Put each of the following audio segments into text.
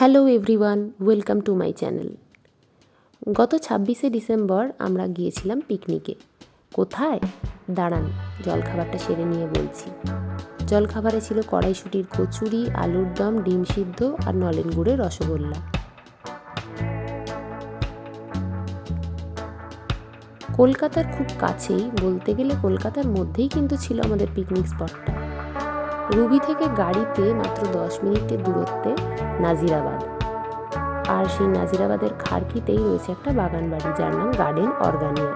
Hello everyone, welcome to my channel. গত 26শে December আমরা গিয়েছিলাম পিকনিকে। কোথায়? দাঁড়ান, জলখাবারটা সেরে নিয়ে বলছি। জলখাবারে ছিল কড়াইশুঁটির কচুরি, আলুর দম, ডিম সিদ্ধ আর নলেন গুড়ের রসগোল্লা। কলকাতার খুব কাছেই, বলতে গেলে কলকাতার মধ্যেই কিন্তু ছিল আমাদের পিকনিক স্পটটা। রুবি থেকে গাড়িতে মাত্র 10 মিনিটের দূরত্বে নাজিরাবাদ। আর সেই নাজিরাবাদের খাড়কিতেই রয়েছে একটা বাগান বাড়ি, যার নাম গার্ডেন অর্গানিয়া।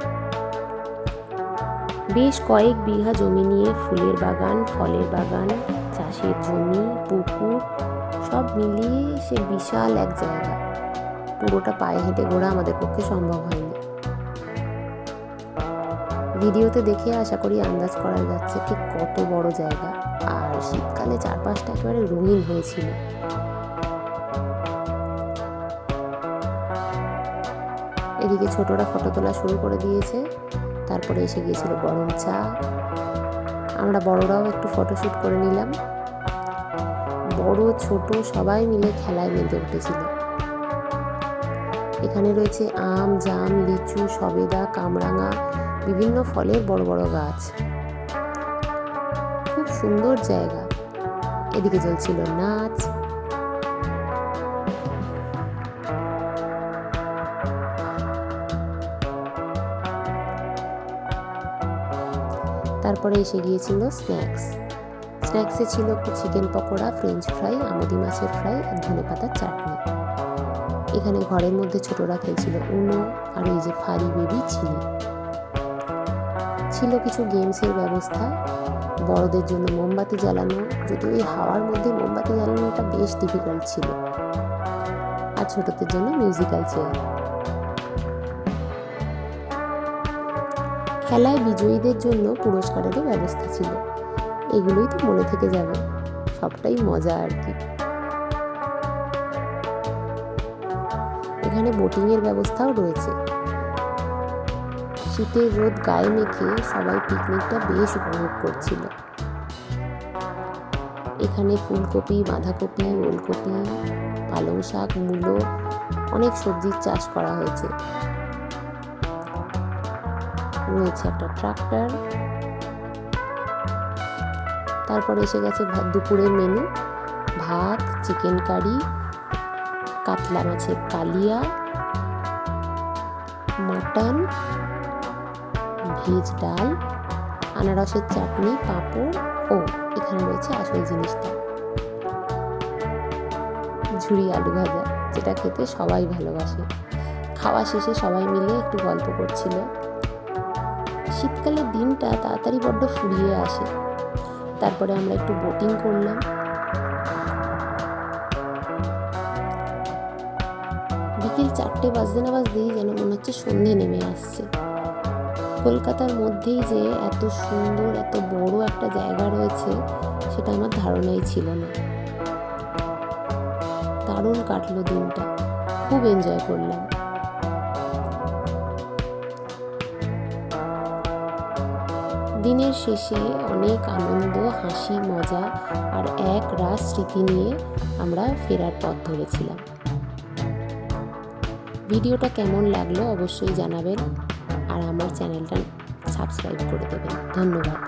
বেশ কয়েক বিঘা জমি নিয়ে ফুলের বাগান, ফলের বাগান, চাষের জমি, পুকুর সব মিলিয়ে সে বিশাল এক জায়গা। পুরোটা পায়ে হেঁটে ঘোরা আমাদের পক্ষে সম্ভব হয়নি। ভিডিওতে দেখে আশা করি আন্দাজ করা যাচ্ছে ঠিক কত বড় জায়গা। আর শীতকালে চারপাশটা একেবারে রঙিন হয়েছিল। এদিকে ছোটরা ফটো তোলা শুরু করে দিয়েছে। তারপরে এসে গিয়েছিল গরম চা। আমরা বড়রাও একটু ফটোশ্যুট করে নিলাম। বড় ছোট সবাই মিলে খেলায় মেতে উঠেছিল। এখানে রয়েছে আম, জাম, লিচু, সবেদা, কামরাঙা, বিভিন্ন ফলের বড় বড় গাছ। খুব সুন্দর জায়গা। এদিকে চলছিল নাচ। তারপরে এসে গিয়েছিল স্ন্যাক্সে ছিল চিকেন পকোড়া, ফ্রেঞ্চ ফ্রাই, আমুদি মাছের ফ্রাই আর ধনেপাতার চাটনি। এখানে ঘরের মধ্যে ছোটরা খেলছিল উনো আর এই যে ফারি বেবি ছিল কিছু গেমসের ব্যবস্থা। বড়দের জন্য মোমবাতি জ্বালানো, যদিও এই হাওয়ার মধ্যে মোমবাতি জ্বালানোটা বেশ ডিফিকাল্ট ছিল। আর ছোটদের জন্য মিউজিক্যাল চেয়ার। খেলায় বিজয়ীদের জন্য পুরস্কারেরও ব্যবস্থা ছিল। এগুলোই তো মনে থেকে যাবে, সবটাই মজা আর কি। এখানে বোটিংয়ের ব্যবস্থাও রয়েছে। শীতের রোদ গায়ে মেখে সবাই পিকনিকটা বেশ উপভোগ করছিল। এখানে ফুলকপি, বাঁধাকপি, ওলকপি, পালং শাক, মূলো, অনেক সবজির চাষ করা হয়েছে। রয়েছে একটা ট্রাক্টর। তারপরে এসে গেছে দুপুরের মেনু: ভাত, চিকেন কারি, কাতলা মাছের কালিয়া, মাটন, ভেজ ডাল, আনারসের চাটনি, পাঁপড় ও এখানে রয়েছে আসল জিনিসটা, ঝুরি আলু ভাজা, যেটা খেতে সবাই ভালোবাসে। খাওয়া শেষে সবাই মিলে একটু গল্প করছিল। শীতকালের দিনটা তাড়াতাড়ি বড্ড ফুরিয়ে আসে। তারপরে আমরা একটু বোটিং করলাম। বিকেল 4টে বাজতে না বাজতেই যেন মনে হচ্ছে সন্ধে নেমে আসছে। কলকাতার মধ্যেই যে এত সুন্দর, এত বড় একটা জায়গা রয়েছে সেটা আমার ধারণাই ছিল না। দারুণ কাটলো দিনটা, খুব এনজয় করলাম। দিনের শেষে অনেক আনন্দ, হাসি, মজা আর এক রাস স্মৃতি নিয়ে আমরা ফেরার পথ ধরেছিলাম। ভিডিওটা কেমন লাগলো অবশ্যই জানাবেন আর আমার চ্যানেলটা সাবস্ক্রাইব করে দেবেন। ধন্যবাদ।